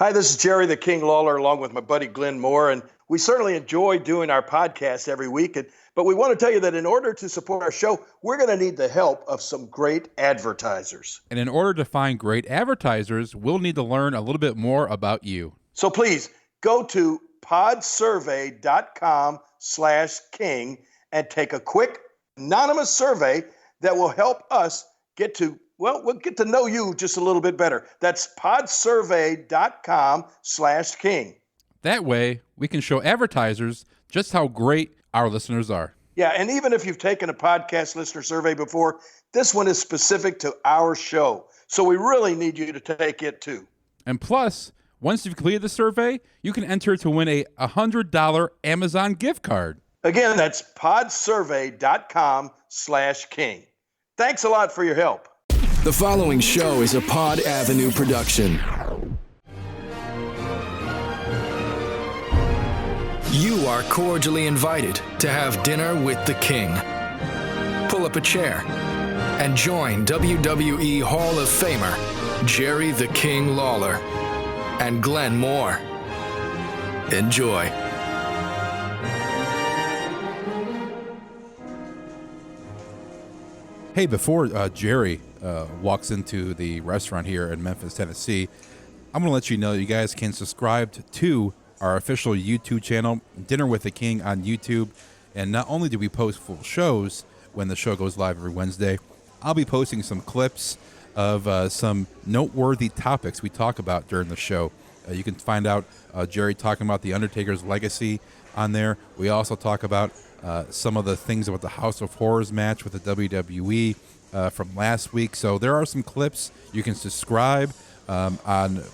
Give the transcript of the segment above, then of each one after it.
Hi, this is Jerry the King Lawler along with my buddy Glenn Moore, and we certainly enjoy doing our podcast every week. But we want to tell you that in order to support our show, we're going to need the help of some great advertisers. And in order to find great advertisers, we'll need to learn a little bit more about you. So please go to podsurvey.com/king and take a quick anonymous survey that will help us we'll get to know you just a little bit better. That's podsurvey.com/king. That way, we can show advertisers just how great our listeners are. Yeah, and even if you've taken a podcast listener survey before, this one is specific to our show. So we really need you to take it too. And plus, once you've completed the survey, you can enter to win a $100 Amazon gift card. Again, that's podsurvey.com/king. Thanks a lot for your help. The following show is a Pod Avenue production. You are cordially invited to have dinner with the King. Pull up a chair and join WWE Hall of Famer Jerry the King Lawler and Glenn Moore. Enjoy. Hey, before Jerry walks into the restaurant here in Memphis, Tennessee, I'm going to let you know you guys can subscribe to our official YouTube channel, Dinner with the King on YouTube. And not only do we post full shows when the show goes live every Wednesday, I'll be posting some clips of some noteworthy topics we talk about during the show. You can find out Jerry talking about The Undertaker's legacy on there. We also talk about some of the things about the House of Horrors match with the WWE from last week. So there are some clips. You can subscribe on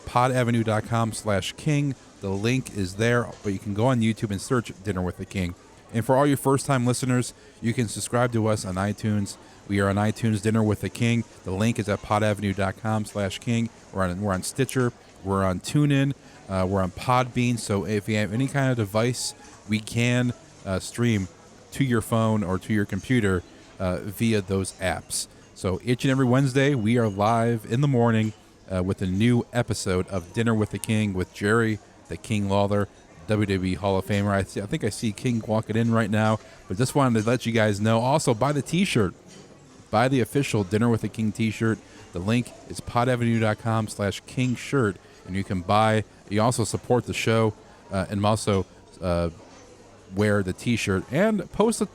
podavenue.com/king. The link is there, but you can go on YouTube and search Dinner with the King. And for all your first-time listeners, you can subscribe to us on iTunes. We are on iTunes, Dinner with the King. The link is at podavenue.com/king. We're on Stitcher. We're on TuneIn. We're on Podbean. So if you have any kind of device, we can stream to your phone or to your computer via those apps. So each and every Wednesday, we are live in the morning with a new episode of Dinner with the King with Jerry the King Lawler, WWE Hall of Famer. I think I see King walking in right now, but just wanted to let you guys know. Also, buy the T-shirt. Buy the official Dinner with the King T-shirt. The link is podavenue.com/king shirt, and you can buy. You also support the show, and also wear the T-shirt and post a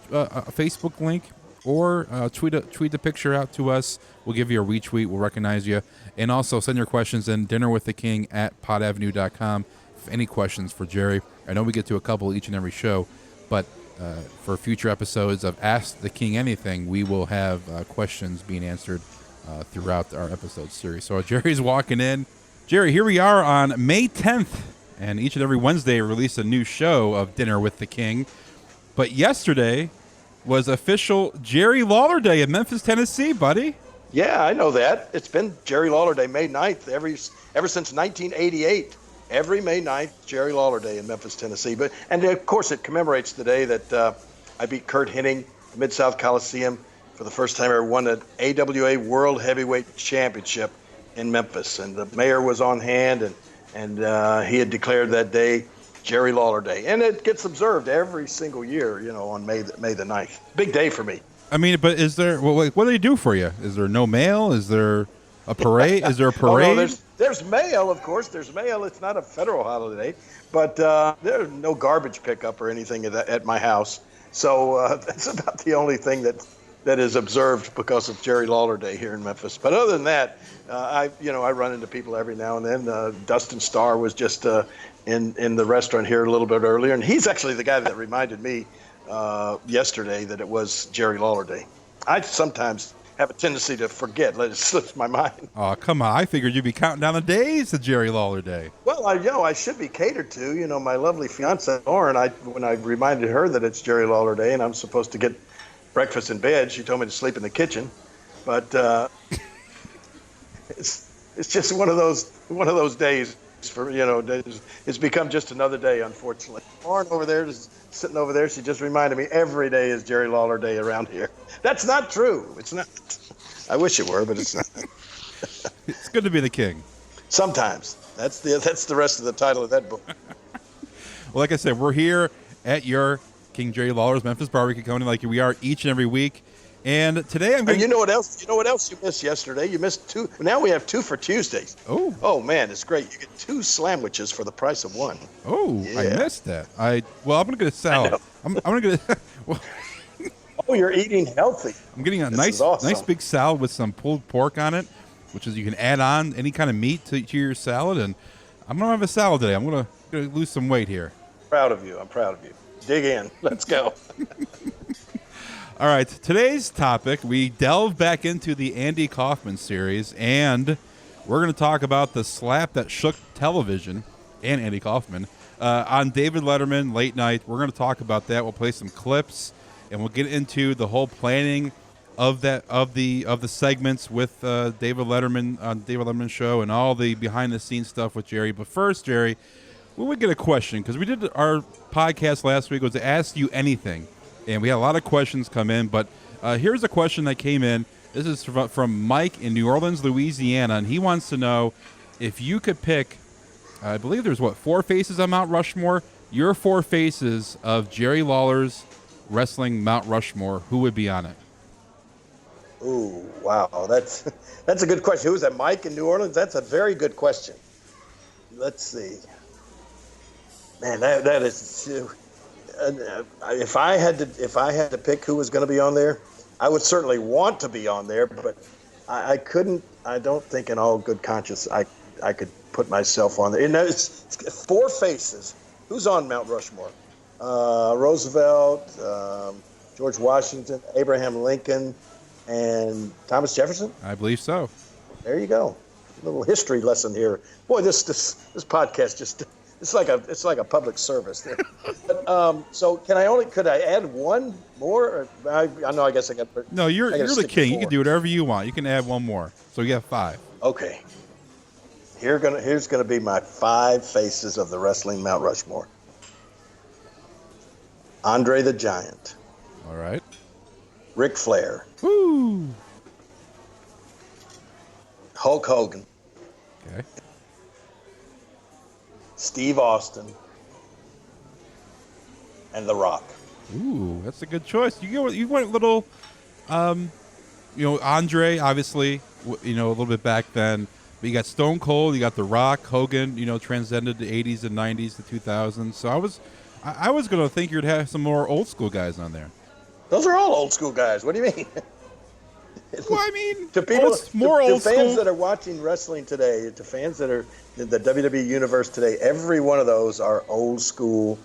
Facebook link or tweet the picture out to us. We'll give you a retweet. We'll recognize you, and also send your questions in dinnerwiththeking@podavenue.com. If any questions for Jerry, I know we get to a couple each and every show, but for future episodes of Ask the King Anything, we will have questions being answered throughout our episode series. So Jerry's walking in. Jerry, here we are on May 10th, and each and every Wednesday we release a new show of Dinner with the King. But yesterday was official Jerry Lawler Day in Memphis, Tennessee, buddy. Yeah, I know that. It's been Jerry Lawler Day, May 9th, ever since 1988. Every May 9th, Jerry Lawler Day in Memphis, Tennessee. And of course, it commemorates the day that I beat Kurt Hennig, Mid-South Coliseum, for the first time I ever won an AWA World Heavyweight Championship in Memphis. And the mayor was on hand, and he had declared that day Jerry Lawler Day. And it gets observed every single year, on May the 9th. Big day for me. I mean, but is there, what do they do for you? Is there no mail? Is there a parade? Is there a parade? Oh, no, there's mail, of course. There's mail. It's not a federal holiday, but there's no garbage pickup or anything at my house. So that's about the only thing that is observed because of Jerry Lawler Day here in Memphis. But other than that, I run into people every now and then. Dustin Starr was just in the restaurant here a little bit earlier, and he's actually the guy that reminded me yesterday that it was Jerry Lawler Day. I sometimes have a tendency to forget. It slips my mind. Oh, come on. I figured you'd be counting down the days to Jerry Lawler Day. Well, I should be catered to. My lovely fiance, Lauren, when I reminded her that it's Jerry Lawler Day and I'm supposed to get breakfast in bed, she told me to sleep in the kitchen. But it's just one of those days for, it's become just another day, unfortunately. Lauren over there, just sitting over there, she just reminded me every day is Jerry Lawler Day around here. That's not true. It's not. I wish it were, but it's not. It's good to be the king. Sometimes. That's the rest of the title of that book. Well, like I said, we're here at your King Jerry Lawler's Memphis Barbecue Company, like we are each and every week. And today I'm going to... You know what else? You know what else you missed yesterday? You missed 2. Now we have 2 for Tuesdays. Oh man, it's great. You get 2 sandwiches for the price of 1. Oh, yeah. I missed that. I'm going to get a salad. I'm going to get. Well, oh, you're eating healthy. I'm getting a nice big salad with some pulled pork on it, which is you can add on any kind of meat to your salad. And I'm going to have a salad today. I'm going to lose some weight here. Proud of you. I'm proud of you. Dig in. Let's go. All right. Today's topic, we delve back into the Andy Kaufman series, and we're going to talk about the slap that shook television and Andy Kaufman on David Letterman late night. We're going to talk about that. We'll play some clips, and we'll get into the whole planning of the segments with David Letterman on David Letterman show and all the behind the scenes stuff with Jerry. But first, Jerry, we would get a question because we did our podcast last week was to ask you anything, and we had a lot of questions come in. But here's a question that came in. This is from Mike in New Orleans, Louisiana, and he wants to know if you could pick. I believe there's 4 faces on Mount Rushmore. Your 4 faces of Jerry Lawler's wrestling Mount Rushmore. Who would be on it? Ooh, wow, that's a good question. Who is that? Mike in New Orleans? That's a very good question. Let's see. Man, that is. If I had to pick who was going to be on there, I would certainly want to be on there, but I couldn't. I don't think, in all good conscience, I could put myself on there. It's 4 faces. Who's on Mount Rushmore? Roosevelt, George Washington, Abraham Lincoln, and Thomas Jefferson. I believe so. There you go. A little history lesson here. Boy, this podcast just. It's like a public service. But, so could I add one more? Or I know. I guess I got. No, you're the king. You can do whatever you want. You can add one more. So you have 5. Okay. Here's gonna be my 5 faces of the wrestling Mount Rushmore. Andre the Giant. All right. Ric Flair. Woo. Hulk Hogan. Okay. Steve Austin, and The Rock. Ooh, that's a good choice. You went a little, Andre, obviously, a little bit back then. But you got Stone Cold, you got The Rock, Hogan, transcended the 80s and 90s to 2000s. So I was going to think you'd have some more old school guys on there. Those are all old school guys. What do you mean? Well, I mean, to people, old to fans school that are watching wrestling today, to fans that are in the WWE universe today, every one of those are old school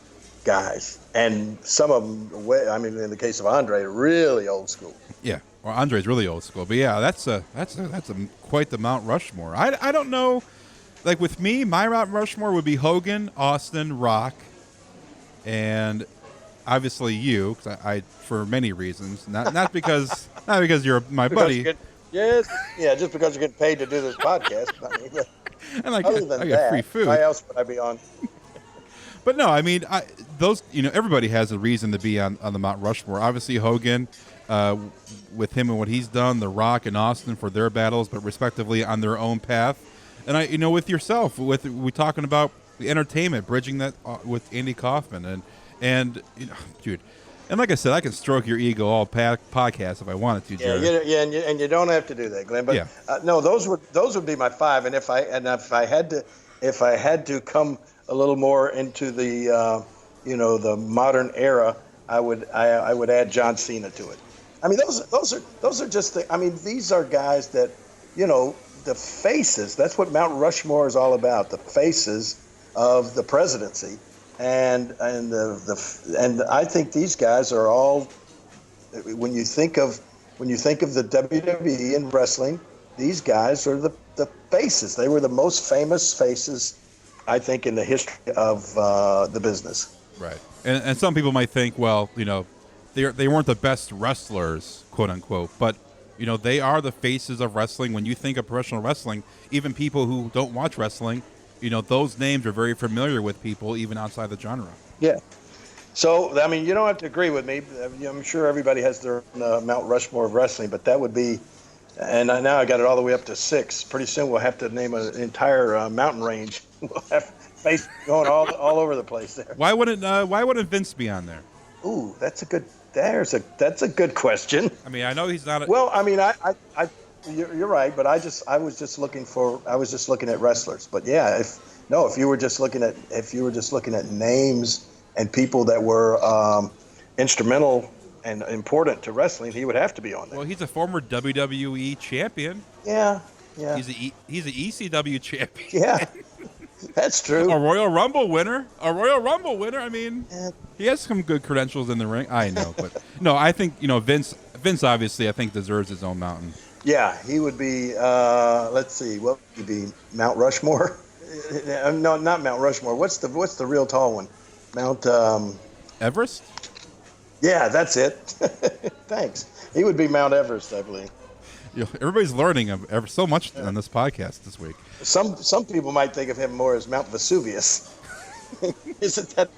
guys, and some of them, I mean, in the case of Andre, really old school. Yeah, well, Andre's really old school, but yeah, that's quite the Mount Rushmore. I don't know, like with me, my Mount Rushmore would be Hogan, Austin, Rock, and obviously you, cause I for many reasons, not because you're my buddy. Just because you're getting paid to do this podcast. I mean, and I get free food. Why else would I be on? But no, I mean, everybody has a reason to be on the Mount Rushmore. Obviously, Hogan, with him and what he's done, The Rock and Austin for their battles, but respectively on their own path. And with yourself, we talking about the entertainment, bridging that with Andy Kaufman, and dude. And like I said, I can stroke your ego all podcast if I wanted to, Jerry. And you don't have to do that, Glenn. But no, those would be my 5. And if I had to come a little more into the the modern era, I would add John Cena to it. I mean, those are just these are guys that the faces. That's what Mount Rushmore is all about. The faces of the presidency. And I think these guys are all. When you think of the WWE and wrestling, these guys are the faces. They were the most famous faces, I think, in the history of the business. Right, and some people might think, well, they weren't the best wrestlers, quote unquote, but they are the faces of wrestling. When you think of professional wrestling, even people who don't watch wrestling. Those names are very familiar with people, even outside the genre. Yeah. So, I mean, you don't have to agree with me. I'm sure everybody has their Mount Rushmore of wrestling, but that would be And now I got it all the way up to 6. Pretty soon we'll have to name an entire mountain range. We'll have face going all over the place there. Why wouldn't Vince be on there? Ooh, that's a good question. I mean, I know he's not. Well, I mean, you're right, but I was just looking at wrestlers. But yeah, if you were just looking at names and people that were instrumental and important to wrestling, he would have to be on there. Well, he's a former WWE champion. Yeah. He's an ECW champion. Yeah, that's true. A Royal Rumble winner. I mean, he has some good credentials in the ring. I know, but no, I think Vince obviously I think deserves his own mountain. Yeah, he would be. Let's see, what would he be? Mount Rushmore? No, not Mount Rushmore. What's the real tall one? Mount Everest. Yeah, that's it. Thanks. He would be Mount Everest, I believe. Everybody's learning so much on this podcast this week. Some people might think of him more as Mount Vesuvius. Isn't that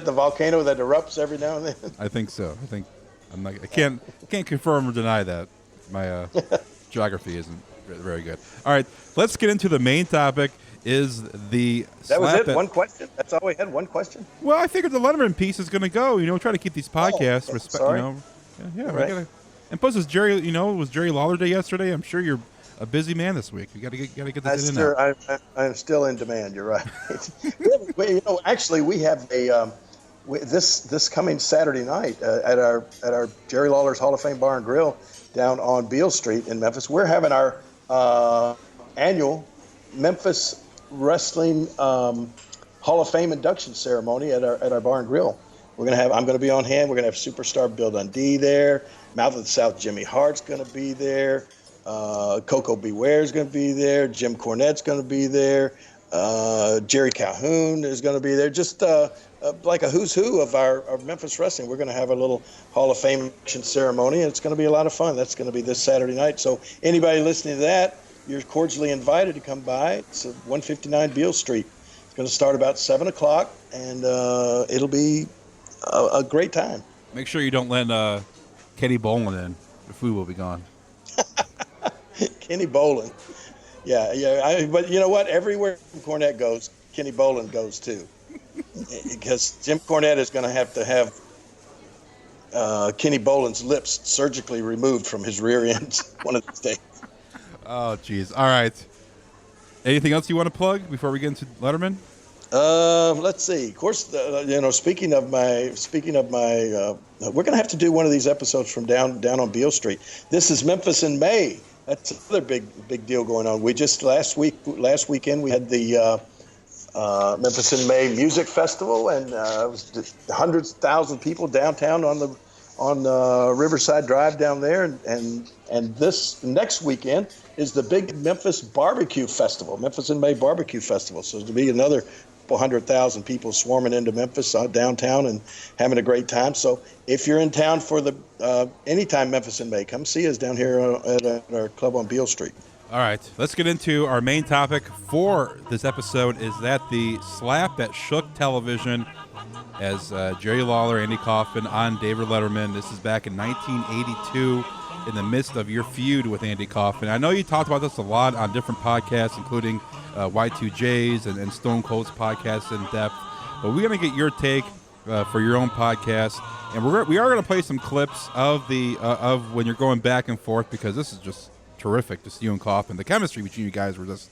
the volcano that erupts every now and then? I think so. I can't confirm or deny that. My geography isn't very good. All right, let's get into the main topic. That was it? One question? That's all we had? One question? Well, I figured the Letterman piece is going to go. Try to keep these podcasts Right. And plus, was Jerry Lawler Day yesterday? I'm sure you're a busy man this week. You got to get this in there. I'm still in demand. You're right. Actually, we have this coming Saturday night at our Jerry Lawler's Hall of Fame Bar and Grill down on Beale Street in Memphis. We're having our annual Memphis Wrestling Hall of Fame induction ceremony at our bar and grill. I'm going to be on hand. We're going to have superstar Bill Dundee there. Mouth of the South Jimmy Hart's going to be there. Coco Beware's going to be there. Jim Cornette's going to be there. Jerry Calhoun is going to be there. Just like a who's who of our Memphis wrestling. We're going to have a little Hall of Fame induction ceremony, and it's going to be a lot of fun. That's going to be this Saturday night. So anybody listening to that, you're cordially invited to come by. It's at 159 Beale Street. It's going to start about 7 o'clock, and it'll be a great time. Make sure you don't let Kenny Bolin in. The food will be gone. Kenny Bolin. Yeah. But you know what? Everywhere Cornette goes, Kenny Bolin goes too. Because Jim Cornette is going to have Kenny Bolin's lips surgically removed from his rear end one of these days. Oh, geez. All right. Anything else you want to plug before we get into Letterman? Let's see. Of course, speaking of my, we're going to have to do one of these episodes from down on Beale Street. This is Memphis in May. That's another big deal going on. We just last weekend we had the Memphis in May Music Festival, and it was hundreds of thousands of people downtown on Riverside Drive down there, and this next weekend is the big Memphis Barbecue Festival, Memphis in May Barbecue Festival. So there'll be another 100,000 people swarming into Memphis downtown and having a great time. So if you're in town for the anytime Memphis in May, come see us down here at our club on Beale Street. All right, let's get into our main topic for this episode. Is that the slap that shook television as Jerry Lawler, Andy Kaufman on David Letterman. This is back in 1982 in the midst of your feud with Andy Kaufman. I know you talked about this a lot on different podcasts, including Y2J's and Stone Cold's podcast in depth. But we're going to get your take for your own podcast. And we are going to play some clips of of when you're going back and forth, because this is just terrific, just you and Kaufman. The chemistry between you guys was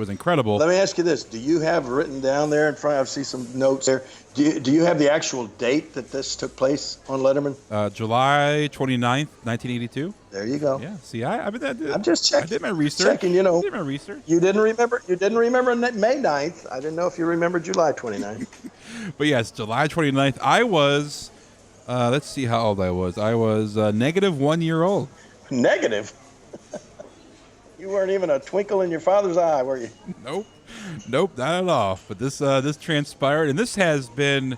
incredible. Let me ask you this. Do you have written down there in front? I see some notes there. Do you have the actual date that this took place on Letterman? July 29th, 1982. There you go. Yeah. See, I'm just checking. I did my research. Checking, I did my research. You didn't remember May 9th. I didn't know if you remember July 29th. But yes, July 29th. I was, let's see how old I was. I was negative 1 year old. Negative? You weren't even a twinkle in your father's eye, were you? Nope, not at all. But this transpired, and this has been,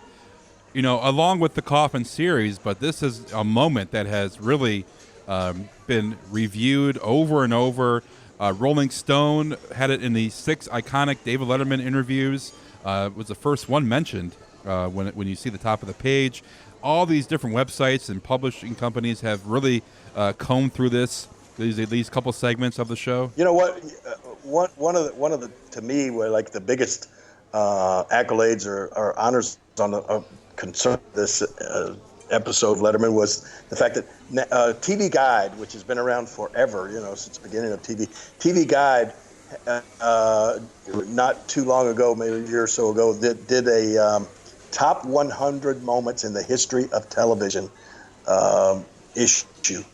along with the Kaufman series, but this is a moment that has really been reviewed over and over. Rolling Stone had it in the 6 iconic David Letterman interviews. It was the first one mentioned when you see the top of the page. All these different websites and publishing companies have really combed through this These couple segments of the show. You know what? One of the to me were like the biggest accolades or honors on the concern this episode of Letterman was the fact that TV Guide, which has been around forever, since the beginning of TV. TV Guide, not too long ago, maybe a year or so ago, did a top 100 moments in the history of television issue,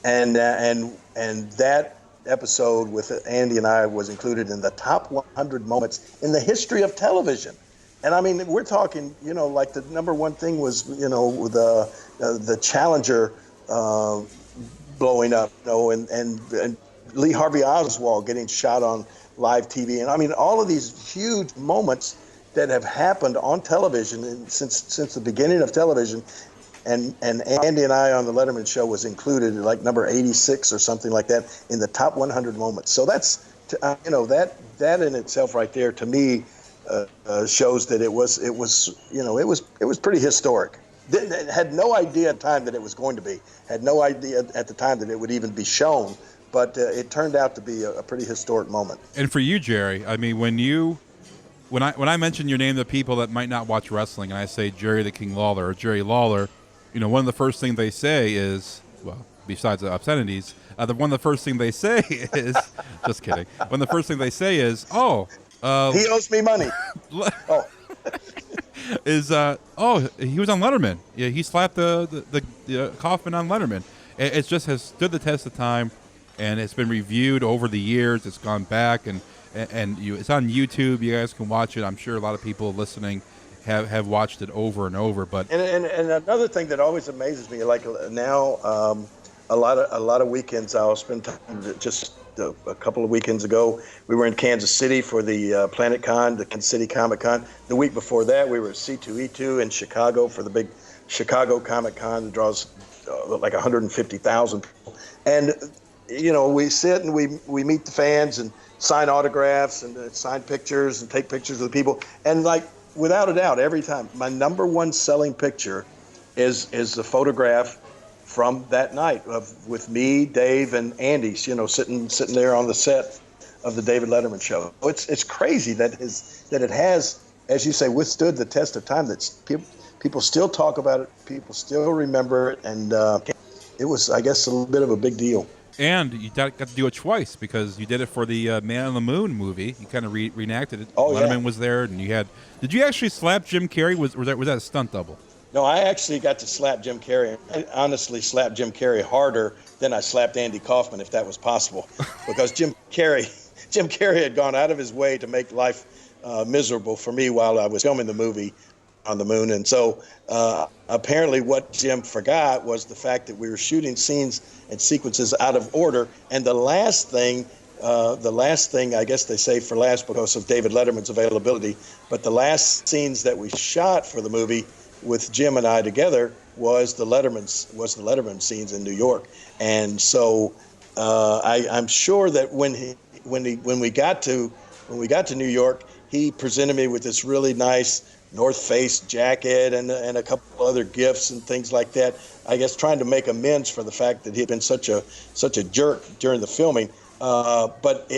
and that episode with Andy and I was included in the top 100 moments in the history of television. And I mean, we're talking, like the number one thing was, the Challenger blowing up, and Lee Harvey Oswald getting shot on live TV. And I mean, all of these huge moments that have happened on television since the beginning of television. And Andy and I on the Letterman show was included like number 86 or something like that in the top 100 moments. So that's, that in itself right there to me shows that it was pretty historic. Had no idea at the time that it was going to be. Had no idea at the time that it would even be shown. But it turned out to be a pretty historic moment. And for you, Jerry, I mean, when I mention your name to people that might not watch wrestling, and I say Jerry the King Lawler or Jerry Lawler, one of the first things they say is, well, besides the obscenities, one of the first things they say is, just kidding. One of the first things they say is, he owes me money. He was on Letterman. Yeah, he slapped the Kaufman on Letterman. It just has stood the test of time, and it's been reviewed over the years. It's gone back, and it's on YouTube. You guys can watch it. I'm sure a lot of people listening have watched it over and over. But and another thing that always amazes me, like now, a lot of weekends I'll spend time. Just a couple of weekends ago, we were in Kansas City for the Planet Con, the Kansas City Comic Con. The week before that, we were at C2E2 in Chicago for the big Chicago Comic Con that draws like 150,000 people. And we sit and we meet the fans and sign autographs and sign pictures and take pictures of the people. And like, without a doubt, every time, my number one selling picture is the photograph from that night with me, Dave, and Andy, sitting there on the set of the David Letterman show. It's crazy that it has, as you say, withstood the test of time. That people still talk about it, people still remember it, and it was, I guess, a little bit of a big deal. And you got to do it twice because you did it for the Man on the Moon movie. You kind of reenacted it. Oh, Letterman yeah. was there, and you had. Did you actually slap Jim Carrey? Was that a stunt double? No, I actually got to slap Jim Carrey. I honestly slapped Jim Carrey harder than I slapped Andy Kaufman, if that was possible, because Jim Carrey had gone out of his way to make life miserable for me while I was filming the movie on the moon. And so apparently what Jim forgot was the fact that we were shooting scenes and sequences out of order. And the last thing, I guess they say for last because of David Letterman's availability, but the last scenes that we shot for the movie with Jim and I together was the Letterman scenes in New York. And so I'm sure that when we got to New York, he presented me with this really nice North Face jacket and a couple other gifts and things like that. I guess trying to make amends for the fact that he'd been such a jerk during the filming. But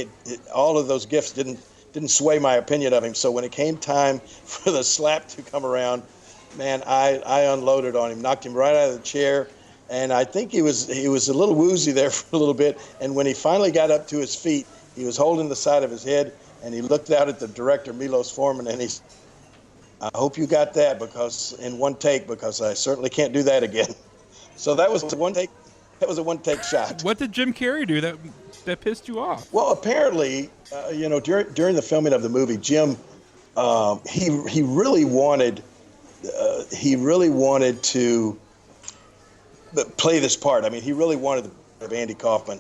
all of those gifts didn't sway my opinion of him. So when it came time for the slap to come around, man, I unloaded on him, knocked him right out of the chair, and I think he was a little woozy there for a little bit. And when he finally got up to his feet, he was holding the side of his head, and he looked out at the director, Milos Forman, and he said, "I hope you got that in one take, because I certainly can't do that again." So that was a one take. That was a one-take shot. What did Jim Carrey do that pissed you off? Well, apparently, during the filming of the movie, Jim, he really wanted to play this part. I mean, he really wanted of Andy Kaufman.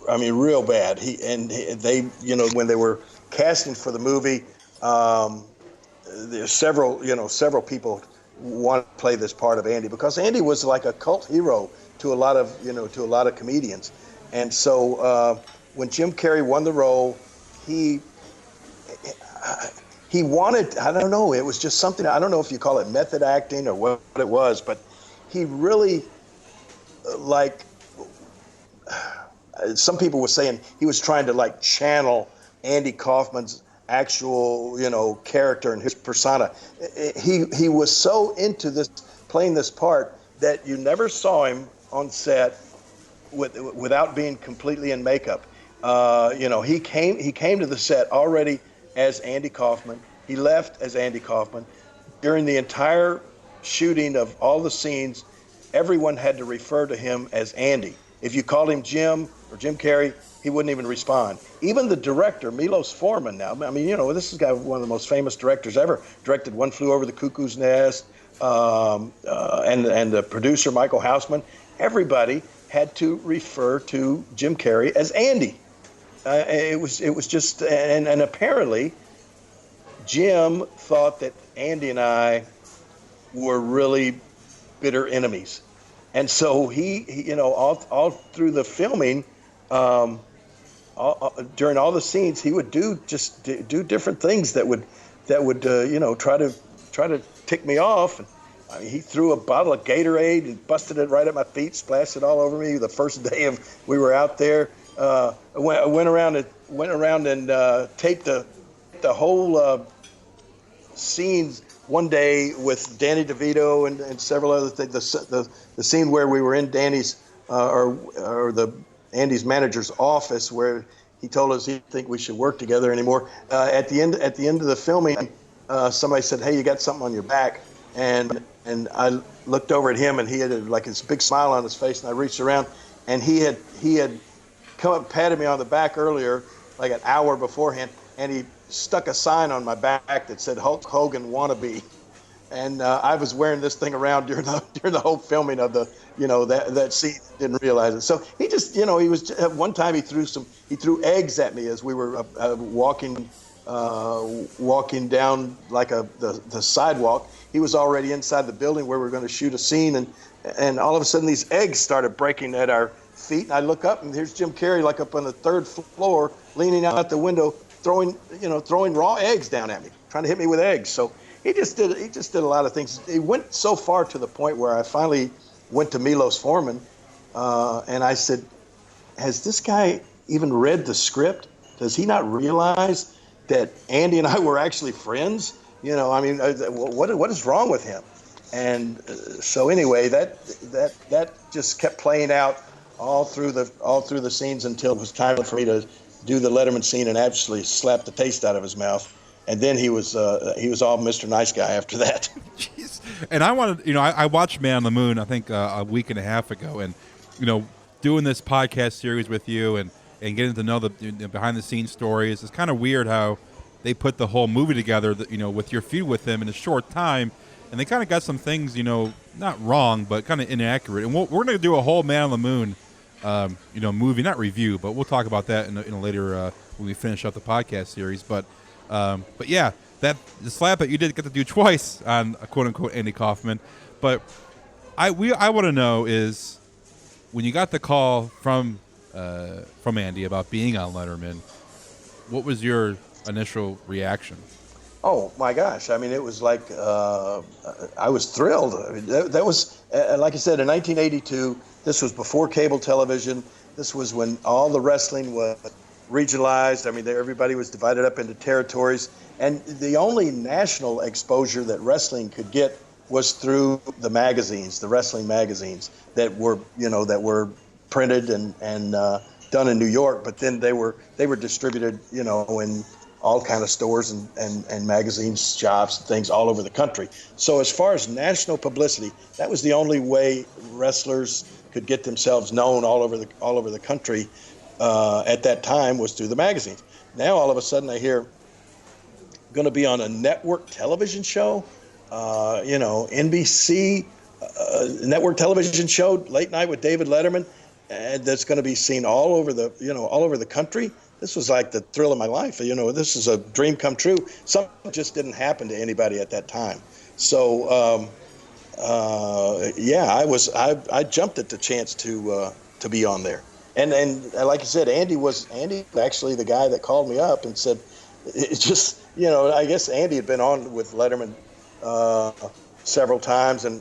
I mean, real bad. They when they were casting for the movie, there's several people want to play this part of Andy because Andy was like a cult hero to a lot of comedians. And so when Jim Carrey won the role, he wanted, I don't know, it was just something, I don't know if you call it method acting or what it was, but he really some people were saying he was trying to like channel Andy Kaufman's actual, character and his persona. He was so into this, playing this part, that you never saw him on set without being completely in makeup. He came to the set already as Andy Kaufman. He left as Andy Kaufman. During the entire shooting of all the scenes, everyone had to refer to him as Andy. If you called him Jim or Jim Carrey, he wouldn't even respond. Even the director, Milos Forman now, I mean, this is one of the most famous directors ever, directed One Flew Over the Cuckoo's Nest, and the producer, Michael Houseman. Everybody had to refer to Jim Carrey as Andy. It was just, and apparently Jim thought that Andy and I were really bitter enemies. And so he all through the filming, during all the scenes, he would do different things that would try to tick me off. And he threw a bottle of Gatorade and busted it right at my feet, splashed it all over me. The first day we were out there, I went around and taped the whole scenes one day with Danny DeVito and several other things. The scene where we were in Danny's Andy's manager's office, where he told us he didn't think we should work together anymore. At the end of the filming, somebody said, "Hey, you got something on your back," and I looked over at him, and he had like this big smile on his face, and I reached around, and he had come up and patted me on the back earlier, like an hour beforehand, and he stuck a sign on my back that said Hulk Hogan wannabe. And I was wearing this thing around during the whole filming of that scene. Didn't realize it. So he just, he was, at one time he threw eggs at me as we were walking down like the sidewalk. He was already inside the building where we were going to shoot a scene, and all of a sudden these eggs started breaking at our feet. And I look up, and here's Jim Carrey, like up on the third floor, leaning out the window, throwing raw eggs down at me, trying to hit me with eggs. So he just did a lot of things. He went so far to the point where I finally went to Milos Forman, and I said, "Has this guy even read the script? Does he not realize that Andy and I were actually friends? What is wrong with him?" And so anyway, that just kept playing out all through the scenes until it was time for me to do the Letterman scene and actually slap the taste out of his mouth. And then he was all Mr. Nice Guy after that. Jeez. And I wanted, I watched Man on the Moon, I think a week and a half ago, and doing this podcast series with you and getting to know the behind the scenes stories. It's kind of weird how they put the whole movie together, with your feud with him in a short time, and they kind of got some things, not wrong, but kind of inaccurate. And we're going to do a whole Man on the Moon, movie, not review, but we'll talk about that in a later when we finish up the podcast series. But yeah, the slap that you did get to do twice on a quote unquote Andy Kaufman. But I want to know is when you got the call from Andy about being on Letterman, what was your initial reaction? Oh my gosh! I mean, it was like I was thrilled. I mean, that was like I said, in 1982. This was before cable television. This was when all the wrestling was regionalized. I mean, everybody was divided up into territories, and the only national exposure that wrestling could get was through the magazines, the wrestling magazines that were printed and done in New York, but then they were distributed, in all kind of stores and magazines, shops, and things all over the country. So as far as national publicity, that was the only way wrestlers could get themselves known all over the country at that time, was through the magazines. Now all of a sudden I hear going to be on a network television show, NBC network television show, Late Night with David Letterman, and that's going to be seen all over the country. This was like the thrill of my life. This is a dream come true. Something just didn't happen to anybody at that time. So I jumped at the chance to be on there. And like I said, Andy was actually the guy that called me up and said, it just, I guess Andy had been on with Letterman several times, and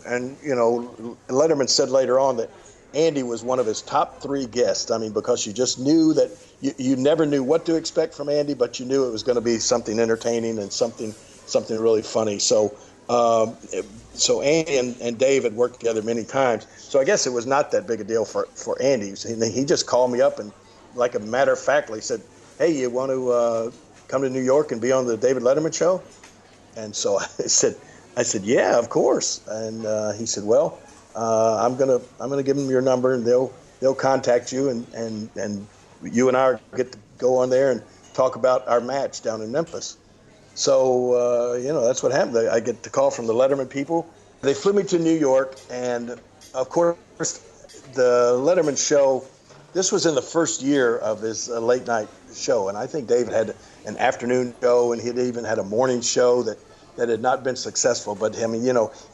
Letterman said later on that Andy was one of his top 3 guests. I mean, because you just knew that you never knew what to expect from Andy, but you knew it was going to be something entertaining and something really funny. So so Andy and Dave had worked together many times. So I guess it was not that big a deal for Andy. He just called me up and, like a matter of factly, said, "Hey, you want to come to New York and be on the David Letterman show?" And so I said, "Yeah, of course." And he said, "Well, I'm gonna give them your number, and they'll contact you, and you and I get to go on there and talk about our match down in Memphis." So that's what happened. I get the call from the Letterman people. They flew me to New York, and of course, the Letterman show. This was in the first year of his late night show, and I think David had an afternoon show, and he'd even had a morning show that had not been successful. But I mean,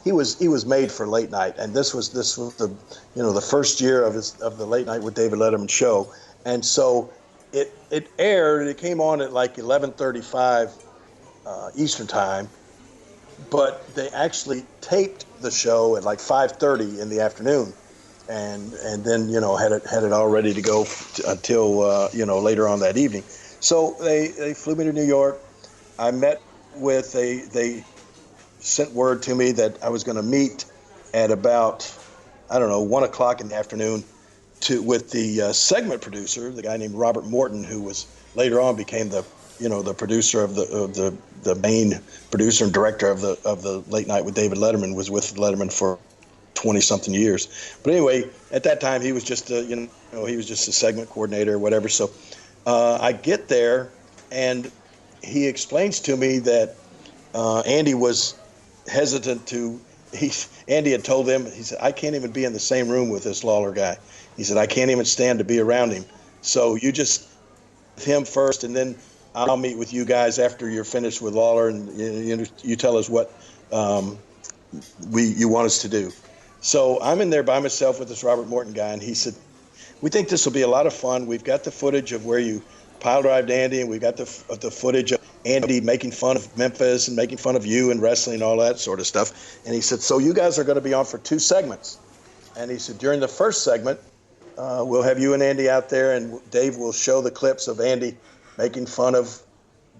he was made for late night, and this was the the first year of the Late Night with David Letterman show, and so it aired. It came on at like 11:35 Eastern time, but they actually taped the show at like 5:30 in the afternoon, and then had it all ready to go until later on that evening. So they flew me to New York. I met with they sent word to me that I was going to meet at about 1 o'clock in the afternoon with the segment producer, the guy named Robert Morton, who was later on became the producer of the main producer and director of the Late Night with David Letterman, was with Letterman for 20-something years. But anyway, at that time he was just he was just a segment coordinator or whatever. So I get there, and he explains to me that Andy was hesitant to. Andy had told them, he said, "I can't even be in the same room with this Lawler guy." He said, "I can't even stand to be around him. So you just with him first, and then I'll meet with you guys after you're finished with Lawler, and you tell us what you want us to do." So I'm in there by myself with this Robert Morton guy, and he said, "We think this will be a lot of fun. We've got the footage of where you pile drived Andy, and we got the footage of Andy making fun of Memphis and making fun of you and wrestling and all that sort of stuff." And he said, "So you guys are going to be on for 2 segments." And he said, "During the first segment, we'll have you and Andy out there, and Dave will show the clips of Andy making fun of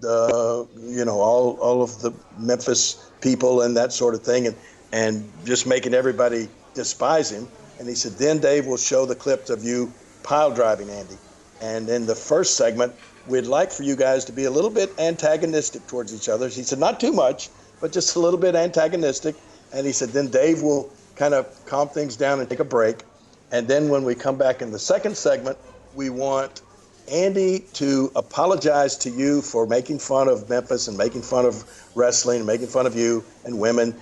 the all of the Memphis people and that sort of thing, and just making everybody despise him." And he said, "Then Dave will show the clips of you pile driving Andy. And in the first segment, we'd like for you guys to be a little bit antagonistic towards each other." He said, "Not too much, but just a little bit antagonistic." And he said, "Then Dave will kind of calm things down and take a break. And then when we come back in the second segment, we want Andy to apologize to you for making fun of Memphis and making fun of wrestling and making fun of you and women."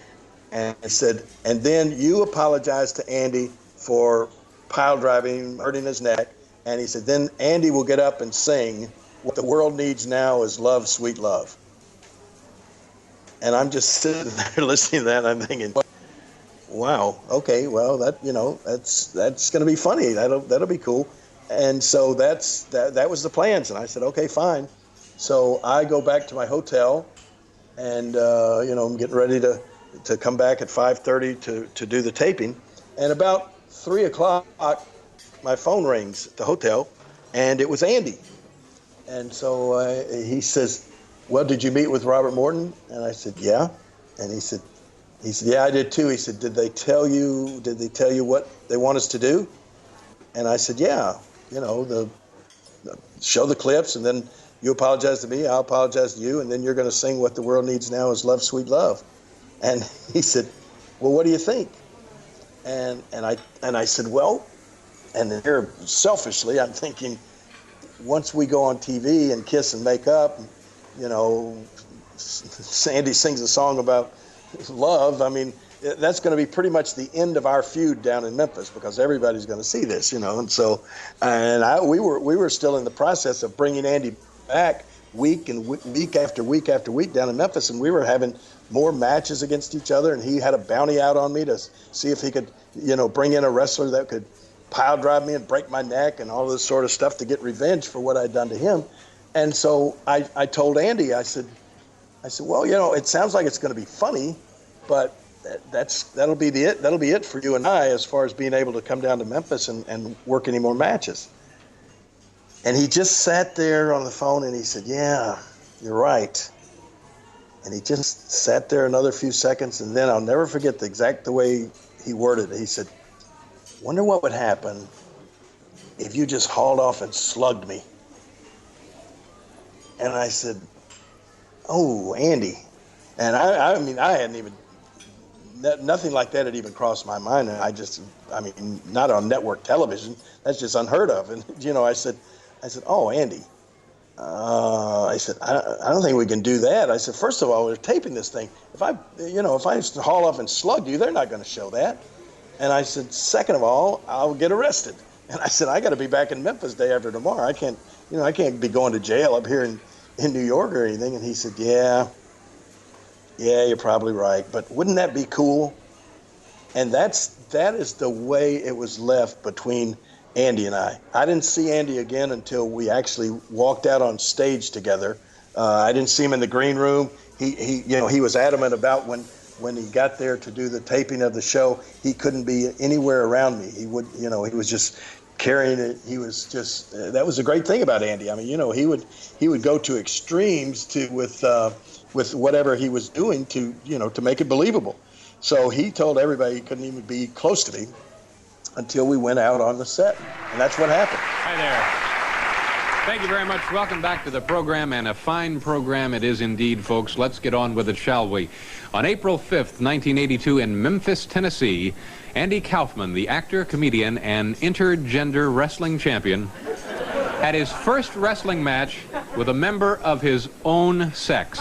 And I said, "And then you apologize to Andy for pile driving, hurting his neck." And he said, "Then Andy will get up and sing, 'What the world needs now is love, sweet love.'" And I'm just sitting there listening to that, and I'm thinking, wow, okay, well, that's going to be funny. That'll be cool. And so that was the plans. And I said, "Okay, fine." So I go back to my hotel, and I'm getting ready to come back at 5:30 to do the taping. And about 3 o'clock, my phone rings at the hotel, and it was Andy. And so he says, "Well, did you meet with Robert Morton?" And I said, "Yeah." And he said, "Yeah, I did too." He said, Did they tell you what they want us to do?" And I said, "Yeah, show the clips, and then you apologize to me, I'll apologize to you, and then you're going to sing 'What the world needs now is love, sweet love.'" And he said, "Well, what do you think?" And I said, "Well," and here selfishly I'm thinking, once we go on TV and kiss and make up, Sandy sings a song about love, I mean, that's going to be pretty much the end of our feud down in Memphis, because everybody's going to see this, And so, we were still in the process of bringing Andy back week after week after week down in Memphis, and we were having more matches against each other, and he had a bounty out on me to see if he could, bring in a wrestler that could pile drive me and break my neck and all this sort of stuff to get revenge for what I'd done to him. And so I told Andy, I said, "Well, it sounds like it's going to be funny, but that'll be it for you and I as far as being able to come down to Memphis and work any more matches. And he just sat there on the phone and he said, yeah, you're right. And he just sat there another few seconds, and then I'll never forget the way he worded it. He said, wonder what would happen if you just hauled off and slugged me. And I said, oh, Andy. And I mean, I hadn't even, nothing like that had even crossed my mind. And not on network television. That's just unheard of. And, I said, oh, Andy. I said, I don't think we can do that. I said, first of all, we're taping this thing. If I haul off and slug you, they're not going to show that. And I said, second of all, I'll get arrested. And I said, I got to be back in Memphis day after tomorrow. I can't be going to jail up here in New York or anything. And he said, yeah, you're probably right. But wouldn't that be cool? And that is the way it was left between Andy and I. I didn't see Andy again until we actually walked out on stage together. I didn't see him in the green room. He was adamant about when he got there to do the taping of the show, he couldn't be anywhere around me. He was just carrying it. He was just that was the great thing about Andy. I mean, he would go to extremes with whatever he was doing to make it believable. So he told everybody he couldn't even be close to me until we went out on the set, and that's what happened. Hi there. Thank you very much. Welcome back to the program, and a fine program it is indeed, folks. Let's get on with it, shall we? On April 5th, 1982, in Memphis, Tennessee, Andy Kaufman, the actor, comedian, and intergender wrestling champion, had his first wrestling match with a member of his own sex.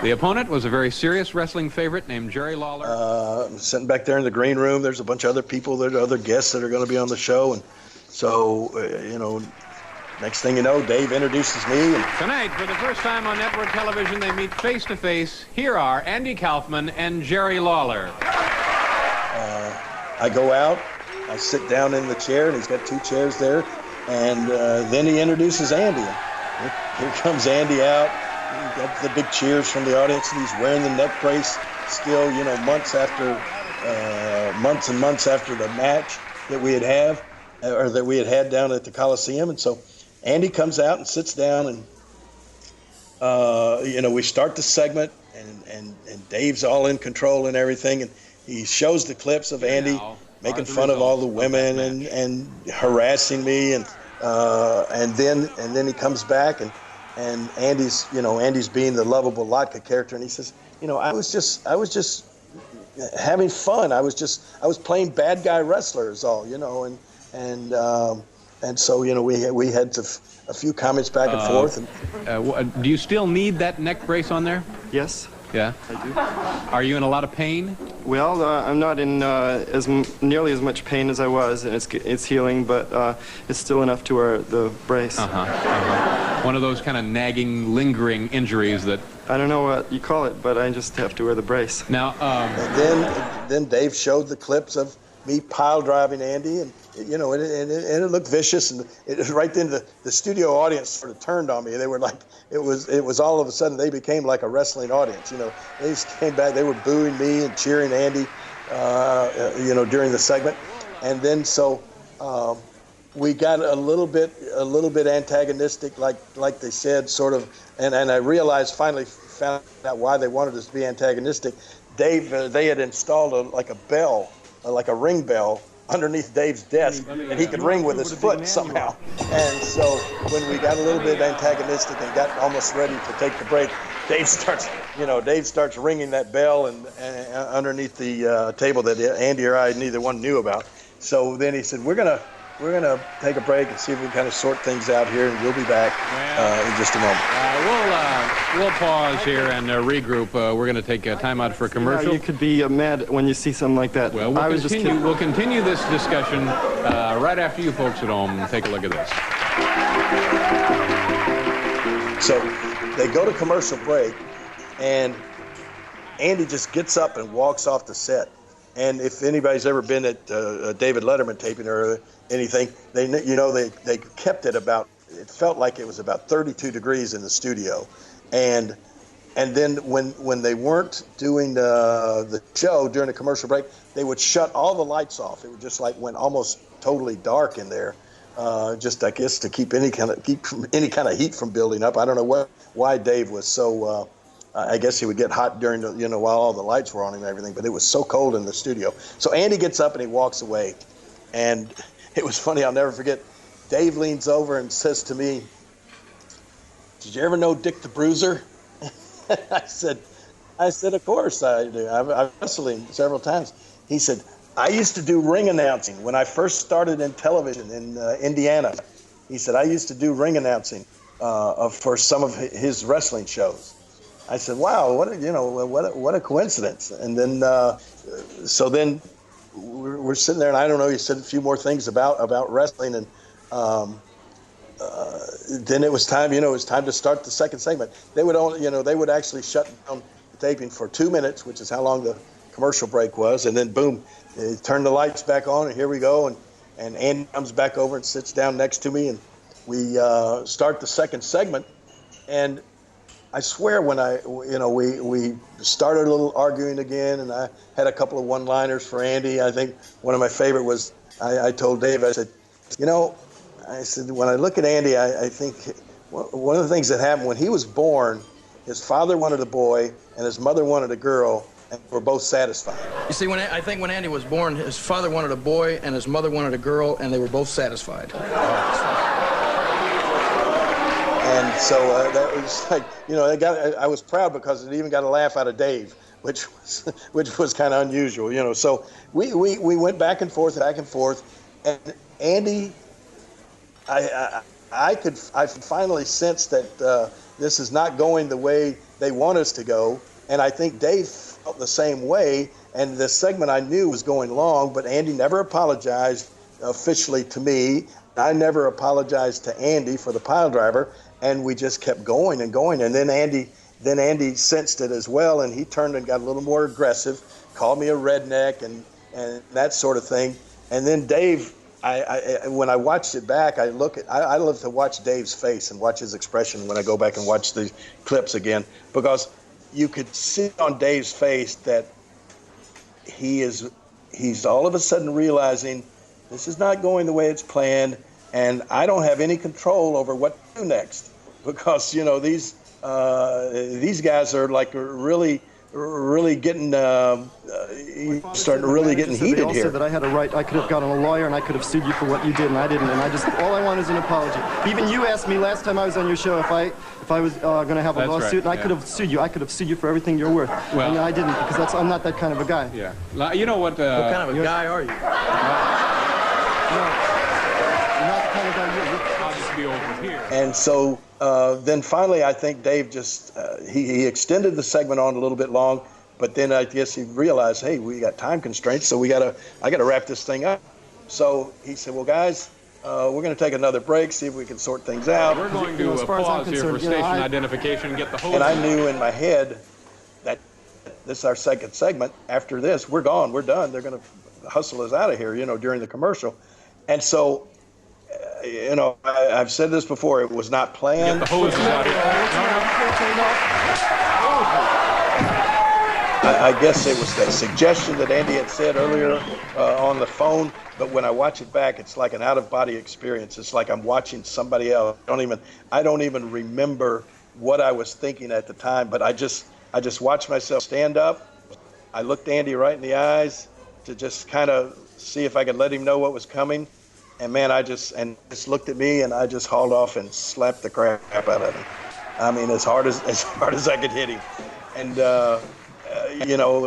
The opponent was a very serious wrestling favorite named Jerry Lawler. Sitting back there in the green room, there's a bunch of other people, there are other guests that are going to be on the show. And so, next thing you know, Dave introduces me. And tonight, for the first time on network television, they meet face to face. Here are Andy Kaufman and Jerry Lawler. I go out, I sit down in the chair, and he's got two chairs there. And then he introduces Andy. Here comes Andy out. He got the big cheers from the audience, and he's wearing the neck brace still, months and months after the match that we had down at the Coliseum. And so Andy comes out and sits down, and we start the segment, and Dave's all in control and everything, and he shows the clips of Andy making fun of all the women and harassing me, and then he comes back, and Andy's being the lovable Latka character, and he says, I was just having fun. I was playing bad guy wrestler is all, and so we had a few comments back and forth. And do you still need that neck brace on there? Yes. Yeah. I do. Are you in a lot of pain? Well, I'm not in nearly as much pain as I was, and it's healing, but it's still enough to wear the brace. One of those kind of nagging, lingering injuries that... I don't know what you call it, but I just have to wear the brace. Now, and then Dave showed the clips of me pile driving Andy, and it looked vicious, and right then the studio audience sort of turned on me. They were like, it was all of a sudden they became like a wrestling audience. They just came back. They were booing me and cheering Andy, during the segment, and then so we got a little bit antagonistic, like they said, sort of, and I finally found out why they wanted us to be antagonistic. Dave, they had installed a bell, like a ring bell, underneath Dave's desk, and he could ring with his foot somehow. And so when we got a little bit antagonistic and got almost ready to take the break, Dave starts ringing that bell and underneath the table that Andy or I neither one knew about. So then he said, we're gonna take a break and see if we can kind of sort things out here, and we'll be back in just a moment. We'll pause here and regroup. We're going to take a time out for a commercial. You could be mad when you see something like that. Well, we'll continue this discussion right after you folks at home take a look at this. So they go to commercial break, and Andy just gets up and walks off the set. And if anybody's ever been at David Letterman taping or anything, they kept it about, it felt like it was about 32 degrees in the studio. And And then when they weren't doing the show during the commercial break, they would shut all the lights off. It would just like went almost totally dark in there, just I guess to keep any kind of heat from building up. I don't know why Dave was so. I guess he would get hot during the while all the lights were on and everything. But it was so cold in the studio. So Andy gets up and he walks away, and it was funny. I'll never forget. Dave leans over and says to me, "Did you ever know Dick the Bruiser?" I said, of course I do. I've wrestled him several times. He said, I used to do ring announcing when I first started in television in Indiana. He said, I used to do ring announcing for some of his wrestling shows. I said, wow, what a coincidence. And then, so then we're sitting there, and I don't know, he said a few more things about wrestling, and then it was time, to start the second segment. They would actually shut down the taping for 2 minutes, which is how long the commercial break was. And then boom, they turn the lights back on, and here we go. And Andy comes back over and sits down next to me, and we start the second segment. And I swear we started a little arguing again, and I had a couple of one-liners for Andy. I think one of my favorite was, I told Dave, I said, I said, when I look at Andy, I think one of the things that happened when he was born, his father wanted a boy and his mother wanted a girl, and were both satisfied. You see, I think when Andy was born, his father wanted a boy and his mother wanted a girl, and they were both satisfied. And so that was like, I was proud because it even got a laugh out of Dave, which was kind of unusual, So we went back and forth, and Andy. I finally sensed that this is not going the way they want us to go, and I think Dave felt the same way. And the segment I knew was going long, but Andy never apologized officially to me. I never apologized to Andy for the pile driver, and we just kept going and going. And then Andy sensed it as well, and he turned and got a little more aggressive, called me a redneck and that sort of thing. And then Dave. When I watched it back, I love to watch Dave's face and watch his expression when I go back and watch the clips again, because you could see on Dave's face that he's all of a sudden realizing this is not going the way it's planned, and I don't have any control over what to do next, because these guys are like really getting starting to really getting heated they all here. Said that I had a right. I could have gotten a lawyer and I could have sued you for what you did, and I didn't. And all I want is an apology. Even you asked me last time I was on your show if I was going to have a lawsuit, and I could have sued you. I could have sued you for everything you're worth. Well, and I didn't, because I'm not that kind of a guy. Yeah. You know what? What kind of a guy are you? No, you're not the kind of guy you're. I'll just be over here. And so then finally, I think Dave just he extended the segment on a little bit long, but then I guess he realized, hey, we got time constraints, so I gotta wrap this thing up. So he said, well, guys, we're going to take another break, see if we can sort things out. We're going to pause here for station identification and get the hose. And I knew in my head that this is our second segment. After this, we're gone, we're done. They're going to hustle us out of here, during the commercial. And so. I've said this before. It was not planned. Get the hoses out here. I guess it was that suggestion that Andy had said earlier on the phone. But when I watch it back, it's like an out-of-body experience. It's like I'm watching somebody else. I don't even remember what I was thinking at the time. But I just watched myself stand up. I looked Andy right in the eyes to just kind of see if I could let him know what was coming. And man, just looked at me, and I just hauled off and slapped the crap out of him. I mean, as hard as I could hit him. And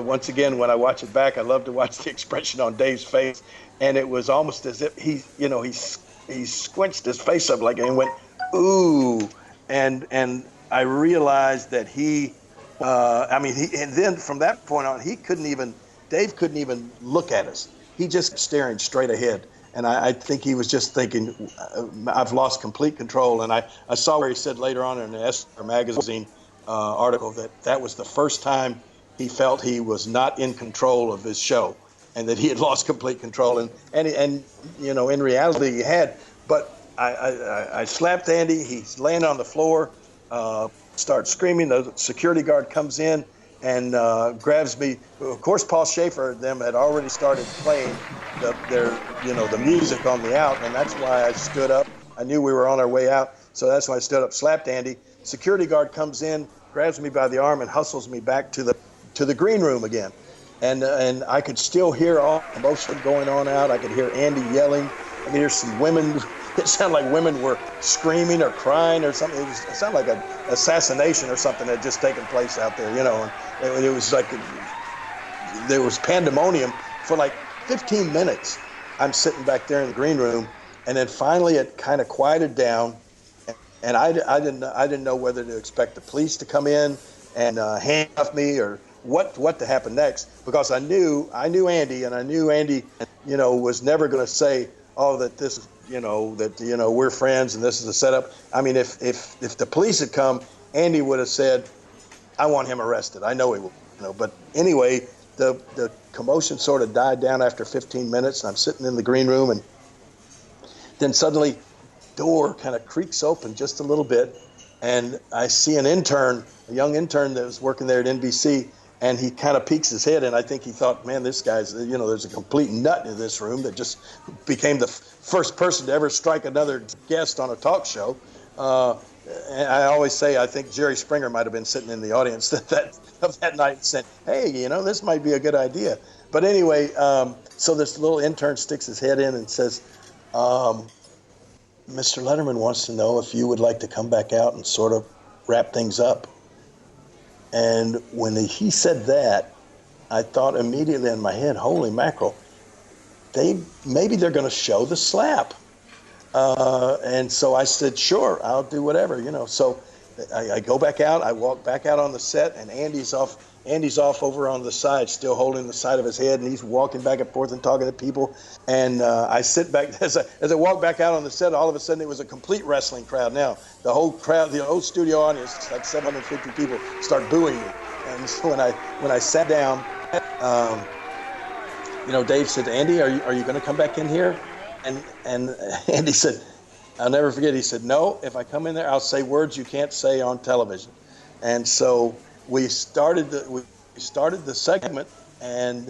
once again, when I watch it back, I love to watch the expression on Dave's face, and it was almost as if he squinched his face up like and went, ooh, and I realized that and then from that point on, Dave couldn't even look at us. He just staring straight ahead. And I think he was just thinking, I've lost complete control. And I saw where he said later on in an Esquire magazine article that was the first time he felt he was not in control of his show, and that he had lost complete control. And in reality he had. But I slapped Andy. He's laying on the floor. start screaming. The security guard comes in and grabs me. Of course, Paul Schaefer and them had already started playing the music on the out, and that's why I stood up. I knew we were on our way out, so that's why I stood up, slapped Andy. Security guard comes in, grabs me by the arm, and hustles me back to the green room again. And I could still hear all commotion going on out. I could hear Andy yelling. I could hear some women. It sounded like women were screaming or crying or something. It sounded like an assassination or something had just taken place out there, And it was like there was pandemonium for like 15 minutes. I'm sitting back there in the green room, and then finally it kind of quieted down, and I didn't know whether to expect the police to come in and handcuff me or what to happen next, because I knew Andy, and I knew Andy, was never going to say, oh, that this, we're friends and this is a setup. I mean, if the police had come, Andy would have said, I want him arrested. I know he will. But anyway, the commotion sort of died down after 15 minutes. And I'm sitting in the green room, and then suddenly door kind of creaks open just a little bit, and I see a young intern that was working there at NBC. And he kind of peeks his head, and I think he thought, man, this guy's, there's a complete nut in this room that just became the first person to ever strike another guest on a talk show. And I always say, I think Jerry Springer might have been sitting in the audience of that night and said, hey, this might be a good idea. But anyway, so this little intern sticks his head in and says, Mr. Letterman wants to know if you would like to come back out and sort of wrap things up. And when he said that, I thought immediately in my head, holy mackerel, maybe they're going to show the slap. And so I said, sure, I'll do whatever, So I go back out, I walk back out on the set, and Andy's off over on the side, still holding the side of his head, and he's walking back and forth and talking to people. And I sit back, as I walk back out on the set, all of a sudden it was a complete wrestling crowd. Now, the whole crowd, the whole studio audience, like 750 people, start booing me. And so when I sat down, Dave said, Andy, are you going to come back in here? And Andy said, I'll never forget, he said, no, if I come in there, I'll say words you can't say on television. And so we started the segment, and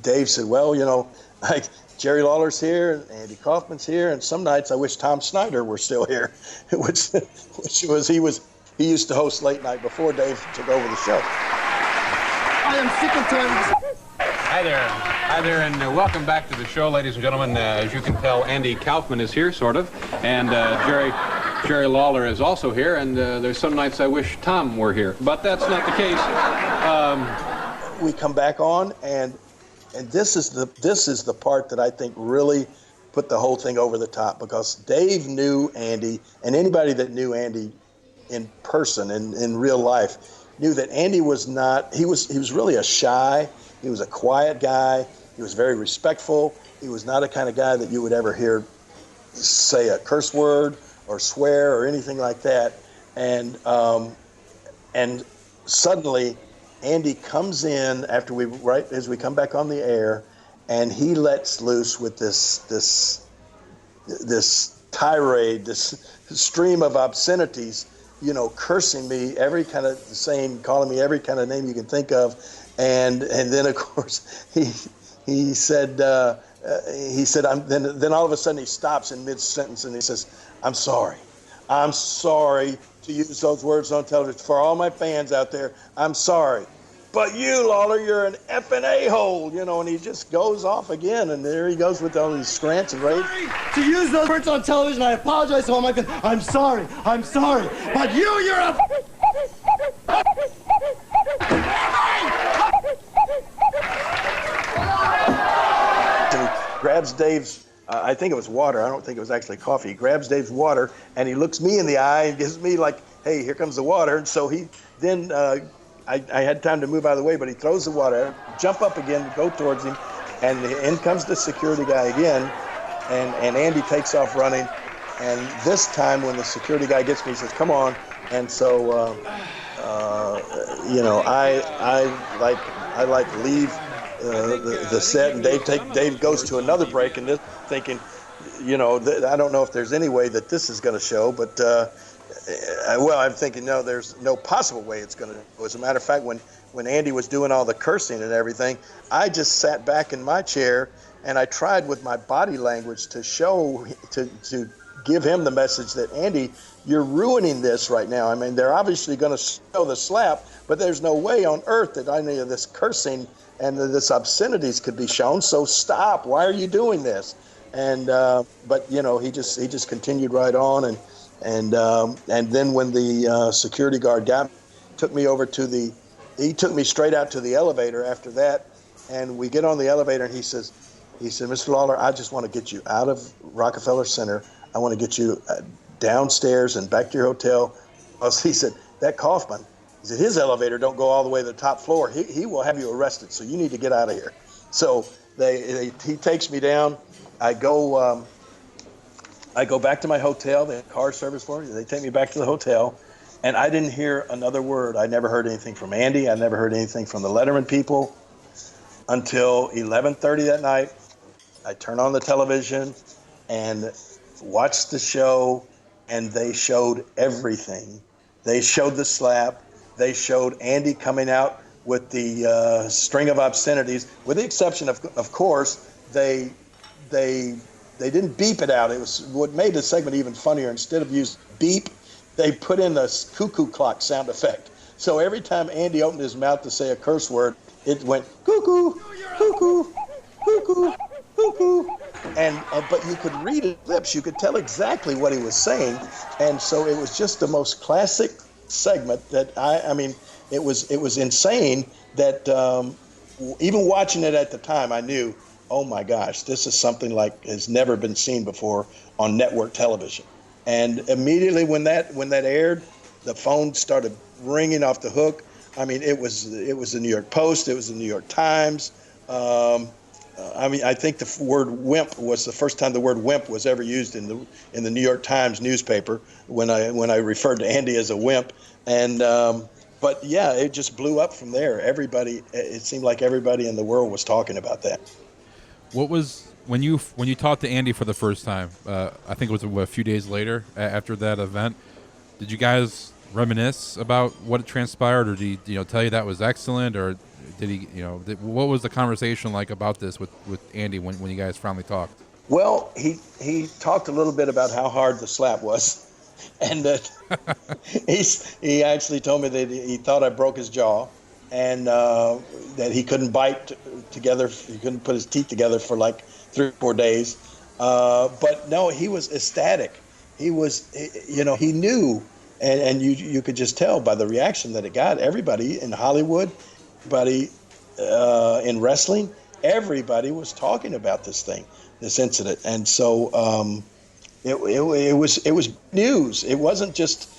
Dave said, well, like Jerry Lawler's here, and Andy Kaufman's here, and some nights I wish Tom Snyder were still here, which was he used to host late night before Dave took over the show. I am sick and tired. Hi there, and welcome back to the show, ladies and gentlemen. As you can tell, Andy Kaufman is here, sort of, and Jerry Lawler is also here, and there's some nights I wish Tom were here, but that's not the case. We come back on, and this is the part that I think really put the whole thing over the top, because Dave knew Andy, and anybody that knew Andy in person, in real life, knew that Andy was not. He was really a shy. He was a quiet guy. He was very respectful. He was not a kind of guy that you would ever hear say a curse word or swear or anything like that. And suddenly, Andy comes in as we come back on the air, and he lets loose with this tirade, this stream of obscenities, cursing me, calling me every kind of name you can think of. And then of course he said then all of a sudden he stops in mid-sentence and he says, I'm sorry to use those words on television. For all my fans out there, I'm sorry, but you, Lawler, you're an effing a-hole, and he just goes off again, and there he goes with all these scrants and rage. To use those words on television, I apologize to all my fans. I'm sorry, but you're a grabs Dave's, I think it was water. I don't think it was actually coffee. He grabs Dave's water, and he looks me in the eye and gives me like, hey, here comes the water. And so he then, I had time to move out of the way, but he throws the water, jump up again, go towards him, and in comes the security guy again, and Andy takes off running. And this time when the security guy gets me, he says, come on. And so, I leave the set, and Dave goes to another break, and thinking, I don't know if there's any way that this is going to show, but Well, I'm thinking, no, there's no possible way it's going to. As a matter of fact, when Andy was doing all the cursing and everything, I just sat back in my chair and I tried with my body language to show, to give him the message that, Andy, you're ruining this right now. I mean, they're obviously going to show the slap, but there's no way on earth that any of this cursing and this obscenities could be shown. So stop. Why are you doing this? And but you know, he just continued right on, and then when the security guard took me straight out to the elevator after that, and we get on the elevator, and he said, Mr. Lawler, I just want to get you out of Rockefeller Center. I want to get you downstairs and back to your hotel. He said, that Kaufman, he said, his elevator don't go all the way to the top floor. He will have you arrested, so you need to get out of here. So he takes me down. I go back to my hotel. They had car service for me. They take me back to the hotel, and I didn't hear another word. I never heard anything from Andy. I never heard anything from the Letterman people until 11:30 that night. I turn on the television and watched the show, and they showed everything. They showed the slap. They showed Andy coming out with the string of obscenities, with the exception of course, they didn't beep it out. It was what made the segment even funnier. Instead of using beep, they put in the cuckoo clock sound effect. So every time Andy opened his mouth to say a curse word, it went cuckoo, cuckoo, cuckoo, cuckoo. But you could read his lips. You could tell exactly what he was saying. And so it was just the most classic segment that I mean, it was insane that even watching it at the time, I knew, oh my gosh, this is something like has never been seen before on network television. And immediately when that aired, the phone started ringing off the hook. I mean, it was the New York Post, it was the New York Times. I mean, I think the word wimp was the first time the word wimp was ever used in the New York Times newspaper when I referred to Andy as a wimp. And but yeah, it just blew up from there. It seemed like everybody in the world was talking about that. What was when you talked to Andy for the first time? I think it was a few days later after that event. Did you guys reminisce about what transpired, or did he tell you that was excellent, or did he what was the conversation like about this with Andy when you guys finally talked? Well, he talked a little bit about how hard the slap was, and that he actually told me that he thought I broke his jaw, and that he couldn't bite together. He couldn't put his teeth together for like 3 or 4 days. But no, he was ecstatic. He knew, and you could just tell by the reaction that it got. Everybody in Hollywood, everybody in wrestling, everybody was talking about this incident. And so it was news. It wasn't just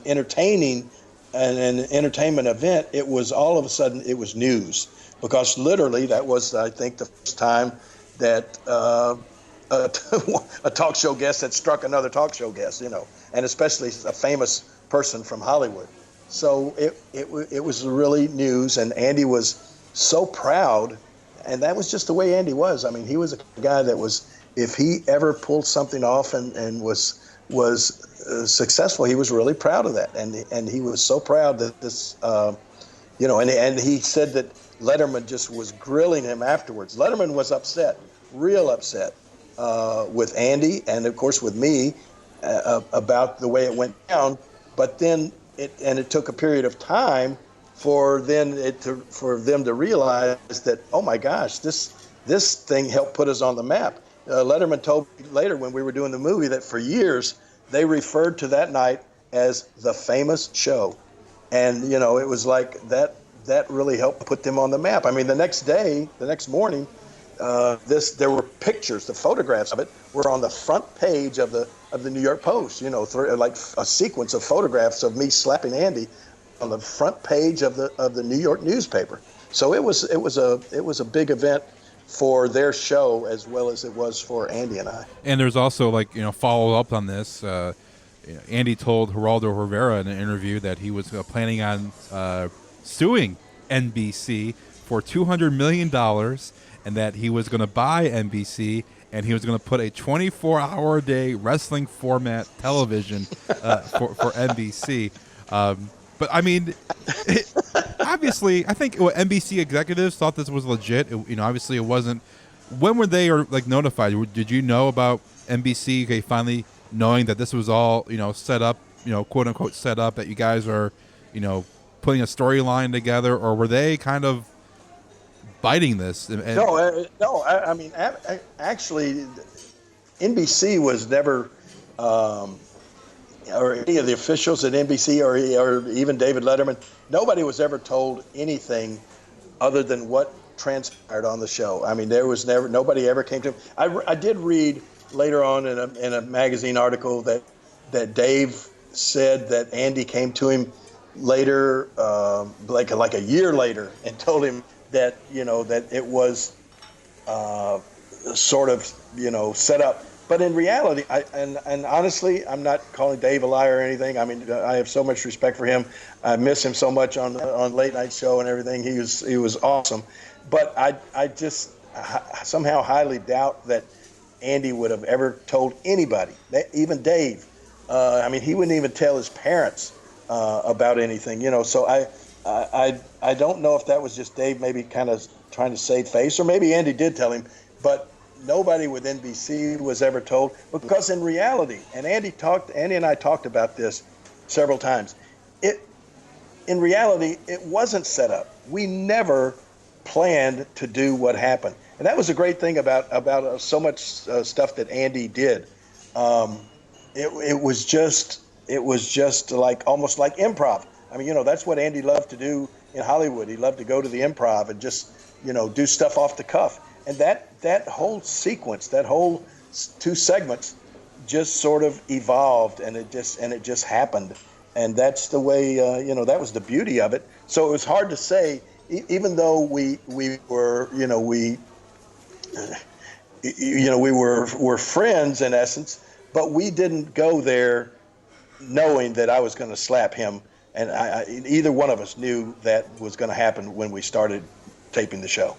entertaining an entertainment event. It was all of a sudden it was news, because literally that was, I think, the first time that a talk show guest had struck another talk show guest, and especially a famous person from Hollywood. So it was really news, and Andy was so proud, and that was just the way Andy was. I mean, he was a guy that was, if he ever pulled something off and was successful, he was really proud of that, and he was so proud that this, and he said that Letterman just was grilling him afterwards. Letterman was upset, real upset, with Andy and of course with me about the way it went down. But then it took a period of time for them to realize that, oh my gosh, this thing helped put us on the map. Letterman told me later when we were doing the movie that for years they referred to that night as the famous show. And, it was like that really helped put them on the map. I mean, the next morning, there were pictures, the photographs of it were on the front page of the New York Post, like a sequence of photographs of me slapping Andy on the front page of the New York newspaper. So it was a big event for their show as well as it was for Andy and I. And there's also follow up on this. Andy told Geraldo Rivera in an interview that he was planning on suing NBC for $200 million, and that he was going to buy NBC and he was going to put a 24-hour-a-day wrestling format television for NBC. But I mean, obviously, I think NBC executives thought this was legit. Obviously, it wasn't. When were they notified? Did you know about NBC finally knowing that this was all set up, quote unquote set up, that you guys are putting a storyline together, or were they kind of biting this? No. I mean, actually, NBC was never, or any of the officials at NBC, or even David Letterman, nobody was ever told anything other than what transpired on the show. I mean, there was nobody ever came to him. I did read later on in a magazine article that Dave said that Andy came to him later, like a year later, and told him that that it was sort of set up. But in reality, and honestly, I'm not calling Dave a liar or anything. I mean, I have so much respect for him. I miss him so much on late night show and everything. He was awesome. But I just somehow highly doubt that Andy would have ever told anybody, even Dave. I mean, he wouldn't even tell his parents about anything. So I don't know if that was just Dave maybe kind of trying to save face, or maybe Andy did tell him, but nobody with NBC was ever told, because in reality, and Andy and I talked about this several times, in reality, it wasn't set up. We never planned to do what happened. And that was a great thing about so much stuff that Andy did. It was just like almost like improv. I mean, that's what Andy loved to do in Hollywood. He loved to go to the improv and just, do stuff off the cuff. And that whole sequence, that whole 2 segments, just sort of evolved, and it just happened. And that's the way, that was the beauty of it. So it was hard to say, even though we were, we were friends in essence, but we didn't go there knowing that I was going to slap him. And either one of us knew that was going to happen when we started taping the show.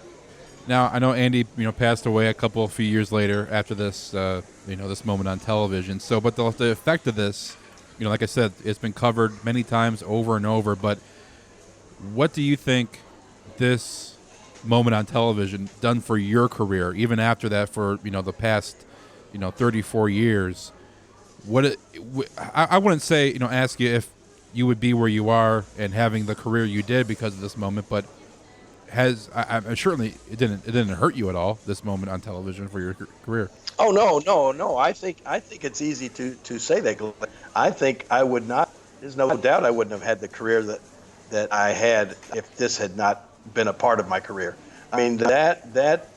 Now, I know Andy, passed away a few years later after this, this moment on television. So, but the effect of this, like I said, it's been covered many times over and over. But what do you think this moment on television done for your career, even after that, for the past 34 years? I wouldn't say ask you if you would be where you are and having the career you did because of this moment, but certainly it didn't hurt you at all, this moment on television, for your career? Oh no. I think it's easy to say that. I think I would not. There's no doubt I wouldn't have had the career that I had if this had not been a part of my career. I mean, that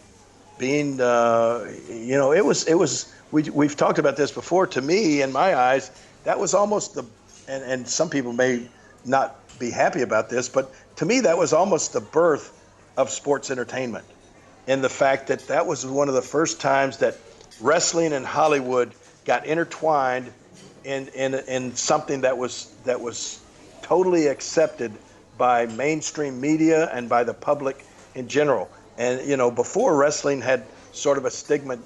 being it was we've talked about this before. To me, in my eyes, that was almost and some people may not be happy about this, but to me that was almost the birth of sports entertainment, in the fact that was one of the first times that wrestling and Hollywood got intertwined in something that was totally accepted by mainstream media and by the public in general. And before, wrestling had sort of a stigma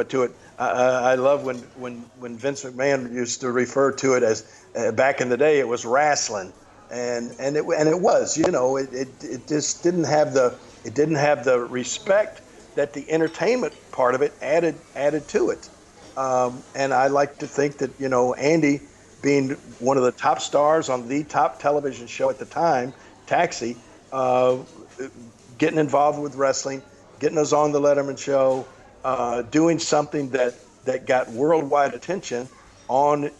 to it. I love when Vince McMahon used to refer to it as back in the day it was wrestling. And it was, it just didn't have the respect that the entertainment part of it added to it. And I like to think that, Andy, being one of the top stars on the top television show at the time, Taxi, getting involved with wrestling, getting us on the Letterman show, doing something that got worldwide attention on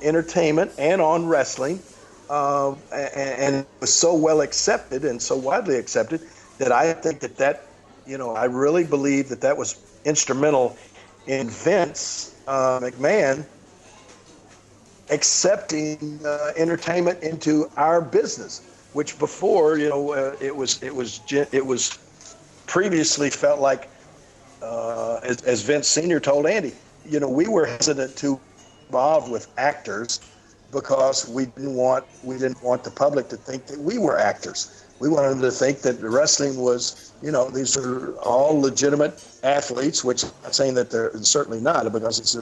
entertainment and on wrestling. And it was so well accepted and so widely accepted that I think that I really believe that was instrumental in Vince McMahon accepting entertainment into our business, which before it was previously felt like, as Vince Sr. told Andy, we were hesitant to involve with actors because we didn't want the public to think that we were actors. We wanted them to think that wrestling was, these are all legitimate athletes, which I'm not saying that they're certainly not, because it's a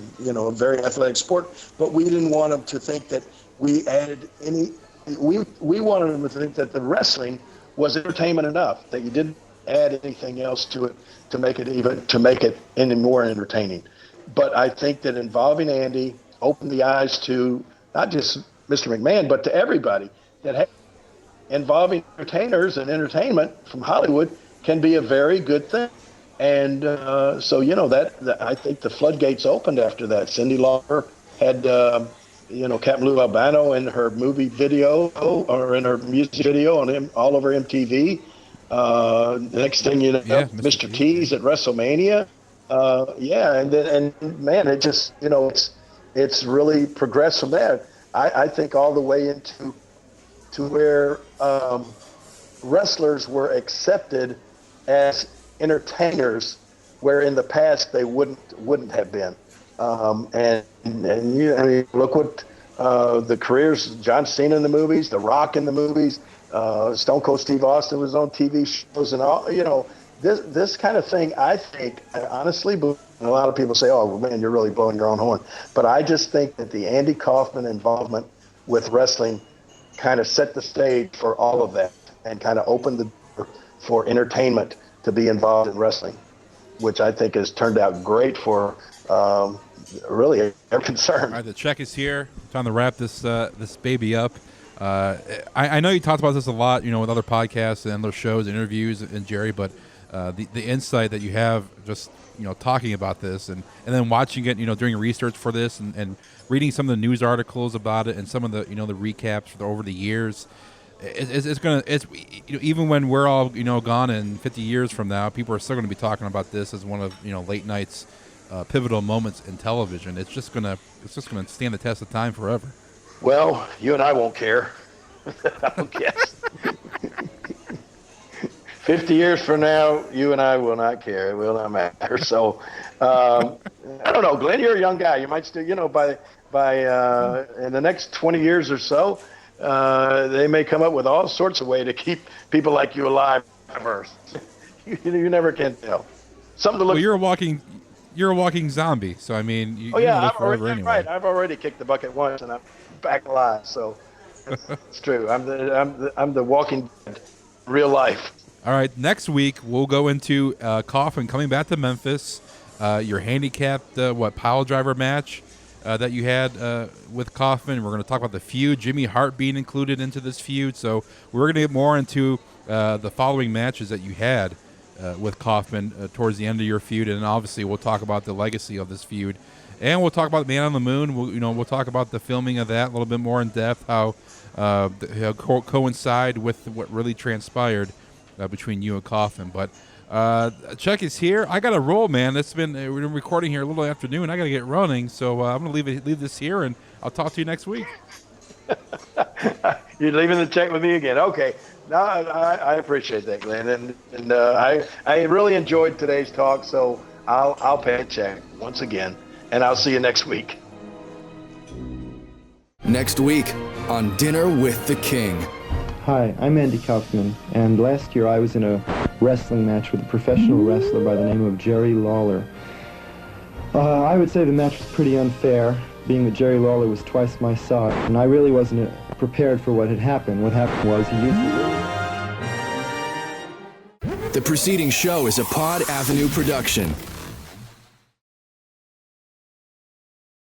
very athletic sport. But we didn't want them to think that we added any. We wanted them to think that the wrestling was entertainment enough, that you didn't add anything else to it to make it any more entertaining. But I think that involving Andy opened the eyes to not just Mr. McMahon, but to everybody that involving entertainers and entertainment from Hollywood can be a very good thing. And so, that I think the floodgates opened after that. Cyndi Lauper had, Captain Lou Albano in her movie video or in her music video all over MTV. The next thing you know, Mr. T's at WrestleMania. And man, it just, it's really progressed from there. I think all the way into where wrestlers were accepted as entertainers, where in the past they wouldn't have been. Look what the careers, John Cena in the movies, The Rock in the movies, Stone Cold Steve Austin was on TV shows and all. This kind of thing, I think, honestly, a lot of people say, oh, man, you're really blowing your own horn. But I just think that the Andy Kaufman involvement with wrestling kind of set the stage for all of that and kind of opened the door for entertainment to be involved in wrestling, which I think has turned out great for really every concern. All right, the check is here. Time to wrap this baby up. I know you talked about this a lot, with other podcasts and other shows, interviews, and Jerry, but the insight that you have just, talking about this and then watching it, doing research for this and reading some of the news articles about it and some of the, the recaps over the years, it's even when we're all, gone in 50 years from now, people are still going to be talking about this as one of, late night's pivotal moments in television. It's just going to stand the test of time forever. Well, you and I won't care. I don't guess. 50 years from now, you and I will not care. It will not matter. So, I don't know, Glenn, you're a young guy. You might still, by in the next 20 years or so, they may come up with all sorts of ways to keep people like you alive on Earth. You never can tell. Something to look. Well, you're a walking zombie. So I mean, you live forever anyway. Right. I've already kicked the bucket once, and I'm back alive. So it's true. I'm the walking dead, real life. All right, next week we'll go into Kaufman coming back to Memphis, your handicapped pile driver match that you had with Kaufman. We're going to talk about the feud, Jimmy Hart being included into this feud. So we're going to get more into the following matches that you had with Kaufman towards the end of your feud, and obviously we'll talk about the legacy of this feud, and we'll talk about Man on the Moon. We'll talk about the filming of that a little bit more in depth, how coincide with what really transpired between you and Kaufman. But check is here. I got to roll, man. We've been recording here a little afternoon. I got to get running, so I'm going to leave this here, and I'll talk to you next week. You're leaving the check with me again. Okay. No, I appreciate that, Glenn, and I really enjoyed today's talk. So I'll pay a check once again, and I'll see you next week. Next week on Dinner with the King. Hi, I'm Andy Kaufman, and last year I was in a wrestling match with a professional wrestler by the name of Jerry Lawler. I would say the match was pretty unfair, being that Jerry Lawler was twice my size, and I really wasn't prepared for what had happened. What happened was he used The preceding show is a Pod Avenue production.